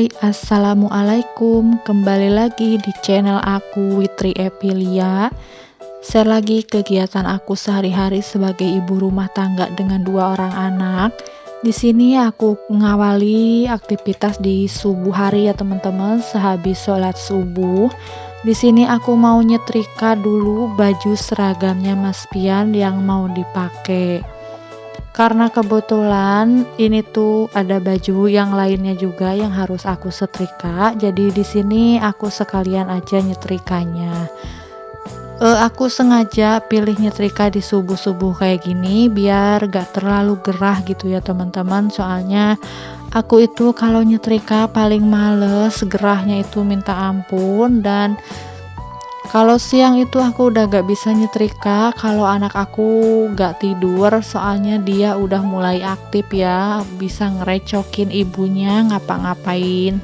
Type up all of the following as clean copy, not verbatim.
Hai, assalamualaikum. Kembali lagi di channel aku, Witri Epilia. Share lagi kegiatan aku sehari-hari sebagai ibu rumah tangga dengan 2 orang anak. Di sini aku mengawali aktivitas di subuh hari ya teman-teman, sehabis sholat subuh. Di sini aku mau nyetrika dulu baju seragamnya Mas Pian yang mau dipakai. Karena kebetulan ini tuh ada baju yang lainnya juga yang harus aku setrika, jadi di sini aku sekalian aja nyetrikanya. Aku sengaja pilih nyetrika di subuh-subuh kayak gini biar gak terlalu gerah gitu ya teman-teman. Soalnya aku itu kalau nyetrika paling males, gerahnya itu minta ampun. Dan kalau siang itu aku udah gak bisa nyetrika kalau anak aku gak tidur, soalnya dia udah mulai aktif ya, bisa ngerecokin ibunya ngapa-ngapain.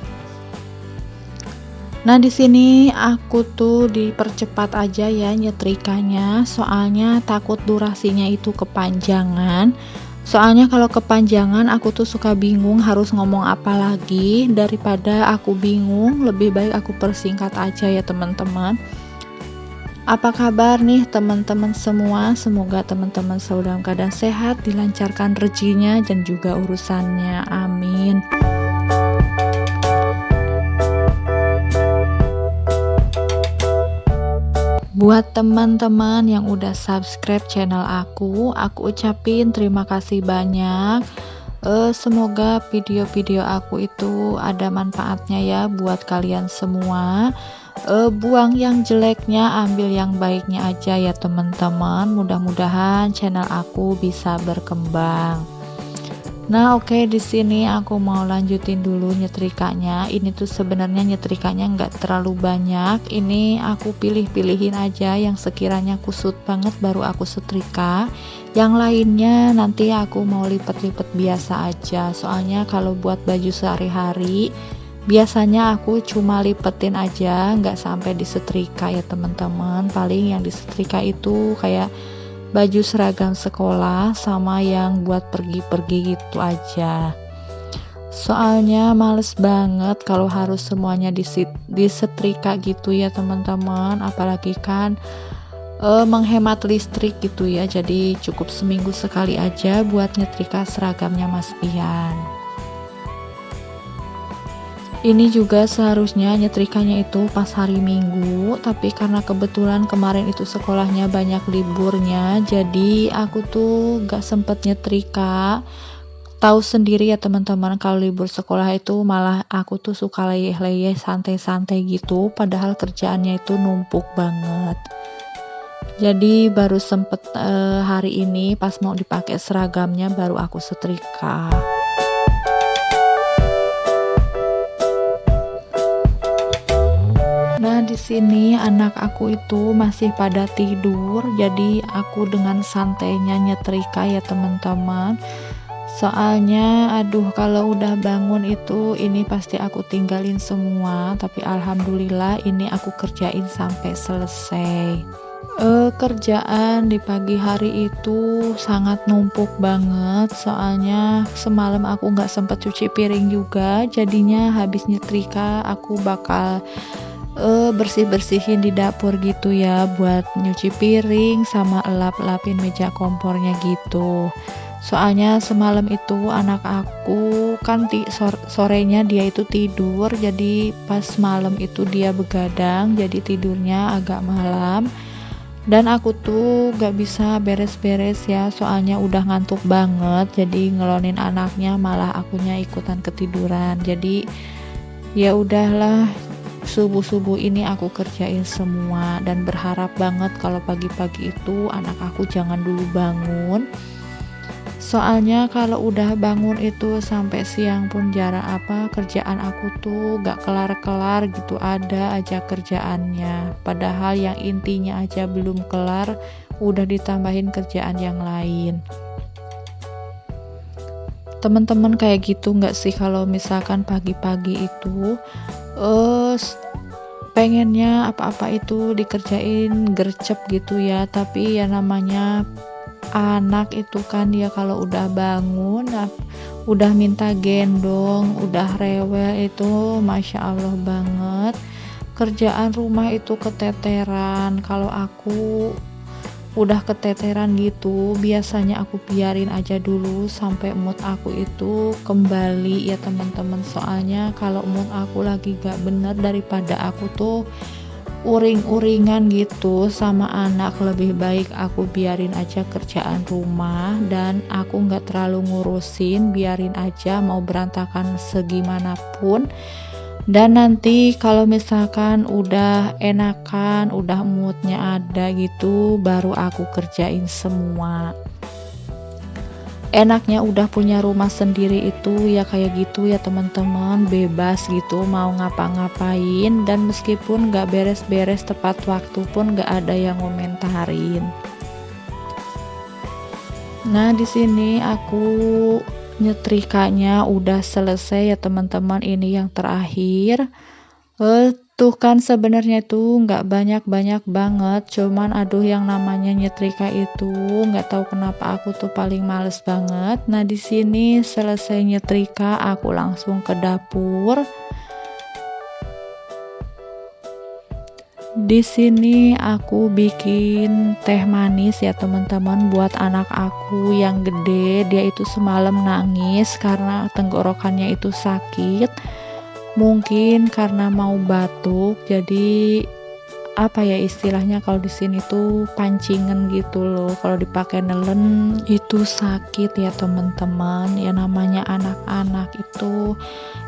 Nah, di sini aku tuh dipercepat aja ya nyetrikanya, soalnya takut durasinya itu kepanjangan. Soalnya kalau kepanjangan aku tuh suka bingung harus ngomong apa lagi. Daripada aku bingung, lebih baik aku persingkat aja ya teman-teman. Apa kabar nih teman-teman semua? Semoga teman-teman selalu dalam keadaan sehat, dilancarkan rezekinya dan juga urusannya. Amin. Buat teman-teman yang udah subscribe channel aku ucapin terima kasih banyak. Semoga video-video aku itu ada manfaatnya ya buat kalian semua. Buang yang jeleknya, ambil yang baiknya aja ya teman-teman. Mudah-mudahan channel aku bisa berkembang. Nah, oke, di sini aku mau lanjutin dulu nyetrikanya. Ini tuh sebenarnya nyetrikanya nggak terlalu banyak. Ini aku pilih-pilihin aja yang sekiranya kusut banget baru aku setrika. Yang lainnya nanti aku mau lipet-lipet biasa aja. Soalnya kalau buat baju sehari-hari biasanya aku cuma lipetin aja, nggak sampai disetrika ya teman-teman. Paling yang disetrika itu kayak baju seragam sekolah sama yang buat pergi-pergi gitu aja. Soalnya males banget kalau harus semuanya disetrika gitu ya teman-teman. Apalagi kan menghemat listrik gitu ya. Jadi cukup seminggu sekali aja buat nyetrika seragamnya Mas Pian. Ini juga seharusnya nyetrikanya itu pas hari Minggu, tapi karena kebetulan kemarin itu sekolahnya banyak liburnya, jadi aku tuh gak sempet nyetrika. Tahu sendiri ya teman-teman, kalau libur sekolah itu malah aku tuh suka leyeh-leyeh, santai-santai gitu, padahal kerjaannya itu numpuk banget. Jadi baru sempet hari ini pas mau dipakai seragamnya baru aku setrika. Nah, di sini anak aku itu masih pada tidur, jadi aku dengan santainya nyetrika ya teman-teman. Soalnya aduh kalau udah bangun itu ini pasti aku tinggalin semua, tapi alhamdulillah ini aku kerjain sampai selesai. Kerjaan di pagi hari itu sangat numpuk banget, soalnya semalam aku nggak sempat cuci piring juga, jadinya habis nyetrika aku bakal bersih-bersihin di dapur gitu ya, buat nyuci piring sama elap-elapin meja kompornya gitu. Soalnya semalam itu anak aku kan sorenya dia itu tidur, jadi pas malam itu dia begadang, jadi tidurnya agak malam. Dan aku tuh gak bisa beres-beres ya, soalnya udah ngantuk banget, jadi ngelonin anaknya malah akunya ikutan ketiduran. Jadi ya udahlah, subuh-subuh ini aku kerjain semua dan berharap banget kalau pagi-pagi itu anak aku jangan dulu bangun. Soalnya kalau udah bangun itu sampai siang pun kerjaan aku tuh gak kelar-kelar gitu, ada aja kerjaannya. Padahal yang intinya aja belum kelar, udah ditambahin kerjaan yang lain. Teman-teman kayak gitu nggak sih kalau misalkan pagi-pagi itu pengennya apa-apa itu dikerjain gercep gitu ya, tapi ya namanya anak itu kan dia kalau udah bangun udah minta gendong, udah rewel itu Masya Allah banget. Kerjaan rumah itu keteteran, kalau aku udah keteteran gitu, biasanya aku biarin aja dulu sampai mood aku itu kembali ya teman-teman. Soalnya kalau mood aku lagi gak bener, daripada aku tuh uring-uringan gitu sama anak, lebih baik aku biarin aja kerjaan rumah dan aku nggak terlalu ngurusin, biarin aja mau berantakan segimanapun. Dan nanti kalau misalkan udah enakan, udah moodnya ada gitu, baru aku kerjain semua. Enaknya udah punya rumah sendiri itu ya kayak gitu ya teman-teman, bebas gitu mau ngapa-ngapain, dan meskipun gak beres-beres tepat waktu pun gak ada yang ngomentarin. Nah, di sini aku nyetrikanya udah selesai ya teman-teman, ini yang terakhir. Tuh kan sebenarnya tuh nggak banyak-banyak banget, cuman aduh yang namanya nyetrika itu nggak tahu kenapa aku tuh paling males banget. Nah, di sini selesai nyetrika aku langsung ke dapur. Di sini aku bikin teh manis ya teman-teman buat anak aku yang gede. Dia itu semalam nangis karena tenggorokannya itu sakit. Mungkin karena mau batuk, jadi apa ya istilahnya kalau di sini tuh pancingan gitu loh. Kalau dipakai nelen itu sakit ya teman-teman. Ya namanya anak-anak itu,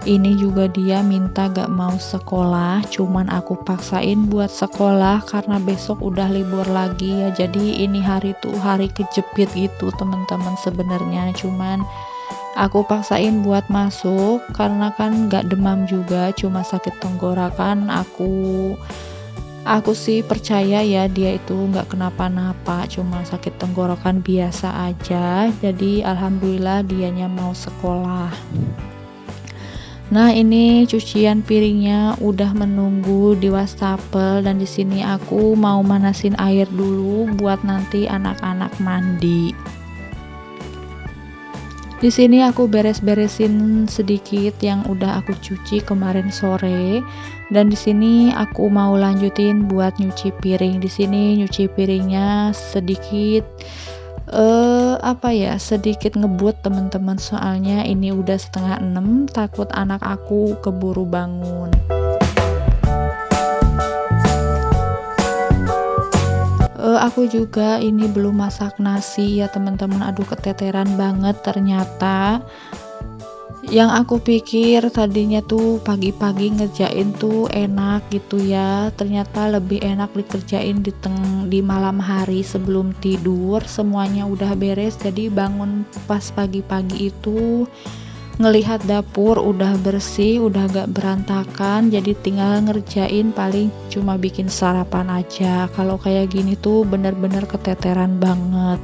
ini juga dia minta gak mau sekolah, cuman aku paksain buat sekolah karena besok udah libur lagi ya. Jadi ini hari tuh hari kejepit gitu teman-teman sebenarnya, cuman aku paksain buat masuk karena kan gak demam juga, cuma sakit tenggorokan. Aku sih percaya ya dia itu nggak kenapa-napa, cuma sakit tenggorokan biasa aja. Jadi alhamdulillah dianya mau sekolah. Nah, ini cucian piringnya udah menunggu di wastafel, dan di sini aku mau manasin air dulu buat nanti anak-anak mandi. Di sini aku beres-beresin sedikit yang udah aku cuci kemarin sore, dan di sini aku mau lanjutin buat nyuci piring. Di sini nyuci piringnya sedikit sedikit ngebut teman-teman, soalnya ini udah 5:30, takut anak aku keburu bangun. Aku juga ini belum masak nasi ya teman-teman, aduh keteteran banget ternyata. Yang aku pikir tadinya tuh pagi-pagi ngerjain tuh enak gitu ya, ternyata lebih enak dikerjain di malam hari sebelum tidur, semuanya udah beres. Jadi bangun pas pagi-pagi itu ngelihat dapur udah bersih, udah gak berantakan, jadi tinggal ngerjain paling cuma bikin sarapan aja. Kalau kayak gini tuh bener-bener keteteran banget.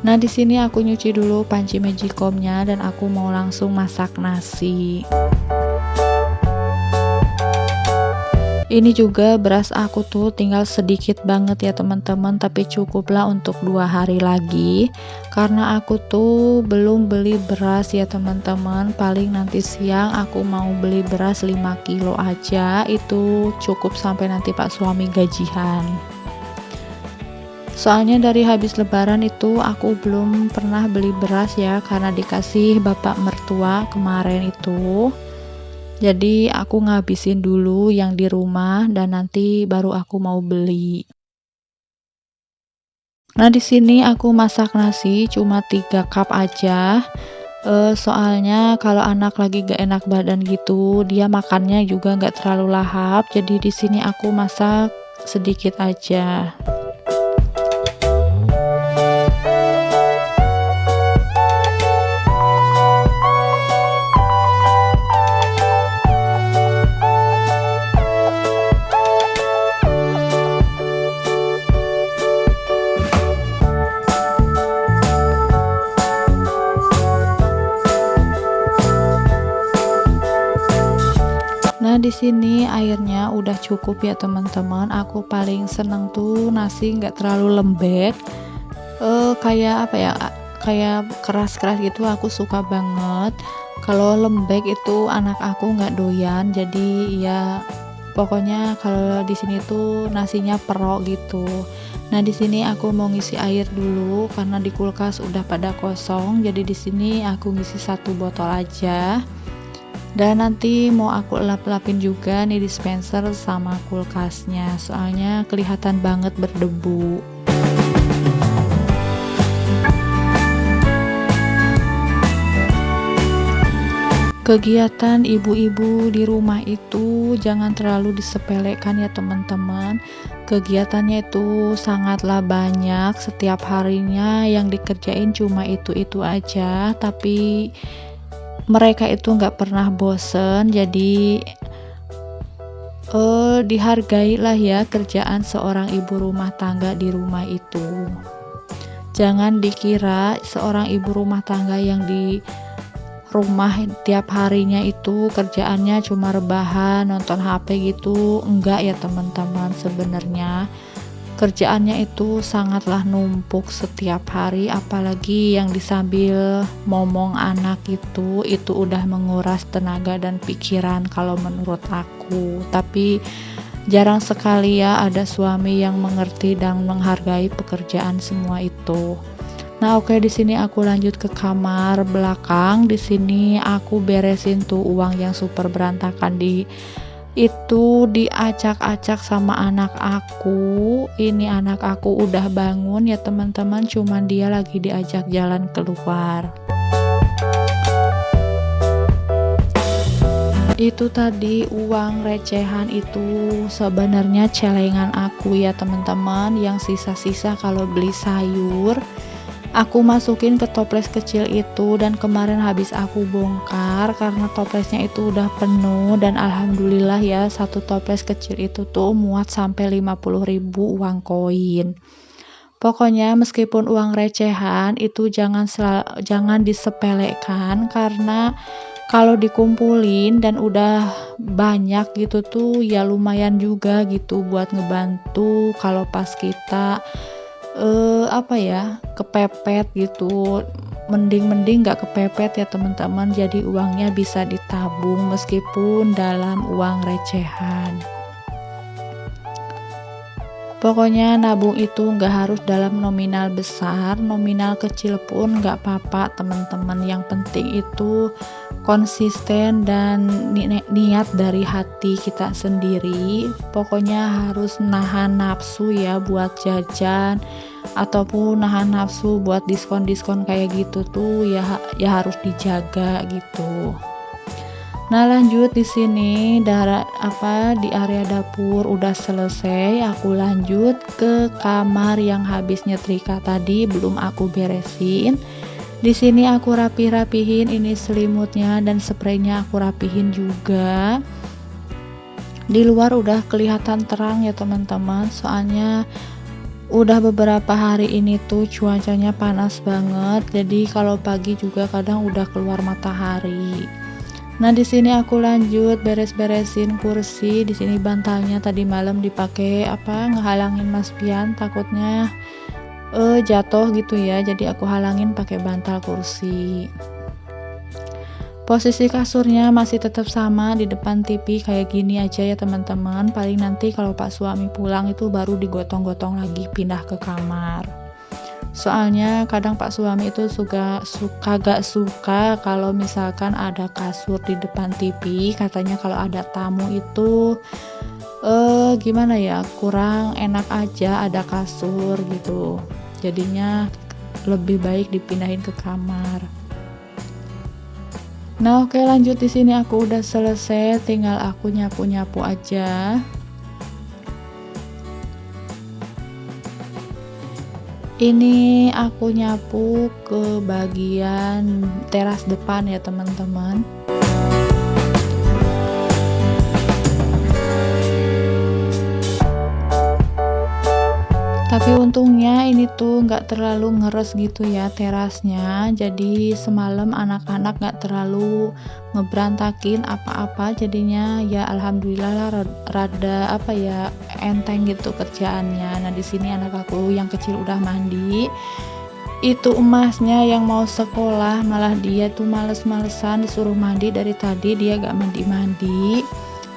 Nah, di sini aku nyuci dulu panci magicomnya dan aku mau langsung masak nasi. Ini juga beras aku tuh tinggal sedikit banget ya teman-teman, tapi cukuplah untuk 2 hari lagi karena aku tuh belum beli beras ya teman-teman. Paling nanti siang aku mau beli beras 5 kilo aja, itu cukup sampai nanti pak suami gajian. Soalnya dari habis lebaran itu aku belum pernah beli beras ya, karena dikasih bapak mertua kemarin itu. Jadi aku ngabisin dulu yang di rumah dan nanti baru aku mau beli. Nah, di sini aku masak nasi cuma 3 cup aja. Soalnya kalau anak lagi gak enak badan gitu, dia makannya juga gak terlalu lahap. Jadi di sini aku masak sedikit aja. Nah, di sini airnya udah cukup ya teman-teman. Aku paling seneng tuh nasi nggak terlalu lembek. Kayak apa ya? kayak keras-keras gitu aku suka banget. Kalau lembek itu anak aku nggak doyan, jadi ya pokoknya kalau di sini tuh nasinya perok gitu. Nah, di sini aku mau ngisi air dulu karena di kulkas udah pada kosong, jadi di sini aku ngisi 1 botol aja. Dan nanti mau aku elap-elapin juga nih dispenser sama kulkasnya, soalnya kelihatan banget berdebu. Kegiatan ibu-ibu di rumah itu jangan terlalu disepelekan ya teman-teman. Kegiatannya itu sangatlah banyak, setiap harinya yang dikerjain cuma itu-itu aja, tapi mereka itu nggak pernah bosen, jadi dihargailah ya kerjaan seorang ibu rumah tangga di rumah itu. Jangan dikira seorang ibu rumah tangga yang di rumah tiap harinya itu kerjaannya cuma rebahan, nonton HP gitu. Enggak ya teman-teman, sebenarnya kerjaannya itu sangatlah numpuk setiap hari, apalagi yang disambil momong anak itu udah menguras tenaga dan pikiran kalau menurut aku. Tapi jarang sekali ya ada suami yang mengerti dan menghargai pekerjaan semua itu. Nah, oke, di sini aku lanjut ke kamar belakang. Di sini aku beresin tuh uang yang super berantakan itu diacak-acak sama anak aku. Ini anak aku udah bangun ya teman-teman, cuman dia lagi diajak jalan keluar. Itu tadi uang recehan itu sebenarnya celengan aku ya teman-teman, yang sisa-sisa kalau beli sayur aku masukin ke toples kecil itu, dan kemarin habis aku bongkar karena toplesnya itu udah penuh, dan alhamdulillah ya 1 toples kecil itu tuh muat sampai 50.000 uang koin. Pokoknya meskipun uang recehan itu jangan disepelekan, karena kalau dikumpulin dan udah banyak gitu tuh ya lumayan juga gitu buat ngebantu kalau pas kita kepepet gitu. Mending nggak kepepet ya teman-teman, jadi uangnya bisa ditabung meskipun dalam uang recehan. Pokoknya nabung itu nggak harus dalam nominal besar, nominal kecil pun nggak apa-apa teman-teman. Yang penting itu konsisten dan niat dari hati kita sendiri. Pokoknya harus nahan nafsu ya buat jajan, ataupun nahan nafsu buat diskon-diskon kayak gitu tuh ya harus dijaga gitu. Nah, lanjut di sini di area dapur udah selesai. Aku lanjut ke kamar yang habis nyetrika tadi belum aku beresin. Di sini aku rapihin ini selimutnya dan spraynya aku rapihin juga. Di luar udah kelihatan terang ya teman-teman, soalnya udah beberapa hari ini tuh cuacanya panas banget. Jadi kalau pagi juga kadang udah keluar matahari. Nah, di sini aku lanjut beres-beresin kursi. Di sini bantalnya tadi malam dipakai ngehalangin Mas Pian, takutnya jatuh gitu ya. Jadi aku halangin pakai bantal kursi. Posisi kasurnya masih tetap sama di depan TV kayak gini aja ya teman-teman. Paling nanti kalau Pak suami pulang itu baru digotong-gotong lagi pindah ke kamar. Soalnya kadang Pak suami itu gak suka kalau misalkan ada kasur di depan TV. Katanya kalau ada tamu itu gimana ya, kurang enak aja ada kasur gitu. Jadinya lebih baik dipindahin ke kamar. Nah, oke, lanjut. Di sini aku udah selesai, tinggal aku nyapu-nyapu aja. Ini aku nyapu ke bagian teras depan ya teman-teman. Tapi untungnya ini tuh nggak terlalu ngeres gitu ya terasnya, jadi semalam anak-anak nggak terlalu ngebrantakin apa-apa, jadinya ya alhamdulillah lah rada enteng gitu kerjaannya. Nah, di sini anak aku yang kecil udah mandi, itu emasnya yang mau sekolah, malah dia tuh males-malesan disuruh mandi dari tadi dia gak mandi-mandi.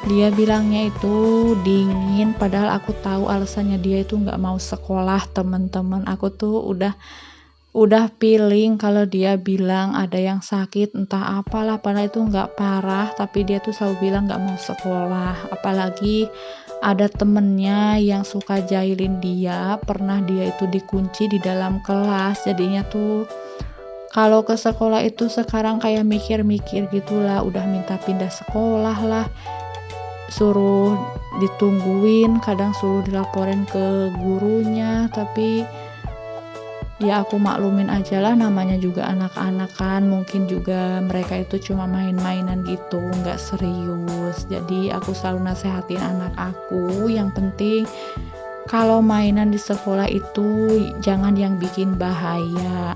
Dia bilangnya itu dingin, padahal aku tahu alasannya dia itu gak mau sekolah. Teman-teman, aku tuh udah feeling kalau dia bilang ada yang sakit entah apalah, padahal itu nggak parah, tapi dia tuh selalu bilang nggak mau sekolah. Apalagi ada temennya yang suka jahilin dia, pernah dia itu dikunci di dalam kelas, jadinya tuh kalau ke sekolah itu sekarang kayak mikir-mikir gitulah, udah minta pindah sekolah lah, suruh ditungguin, kadang suruh dilaporin ke gurunya, tapi ya aku maklumin aja lah, namanya juga anak-anak kan, mungkin juga mereka itu cuma main-mainan gitu, nggak serius. Jadi aku selalu nasehatin anak aku, yang penting kalau mainan di sekolah itu jangan yang bikin bahaya.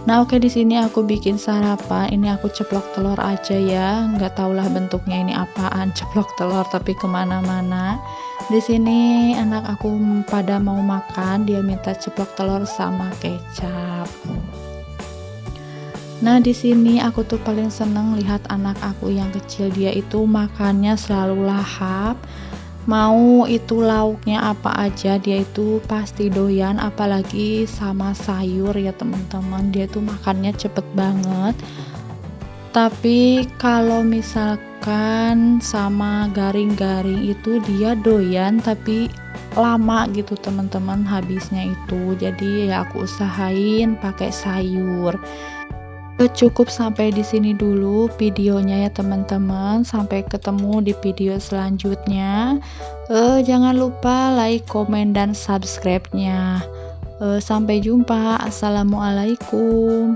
Nah oke, di sini aku bikin sarapan. Ini aku ceplok telur aja ya, nggak tahulah bentuknya ini apaan, ceplok telur tapi kemana-mana. Di sini anak aku pada mau makan, dia minta ceplok telur sama kecap. Nah di sini aku tuh paling seneng lihat anak aku yang kecil, dia itu makannya selalu lahap. Mau itu lauknya apa aja dia itu pasti doyan, apalagi sama sayur ya teman-teman, dia tuh makannya cepet banget. Tapi kalau misalkan sama garing-garing itu dia doyan tapi lama gitu teman-teman habisnya itu, jadi ya aku usahain pakai sayur. Cukup sampai di sini dulu videonya ya teman-teman. Sampai ketemu di video selanjutnya. Jangan lupa like, komen, dan subscribe-nya. Sampai jumpa. Assalamualaikum.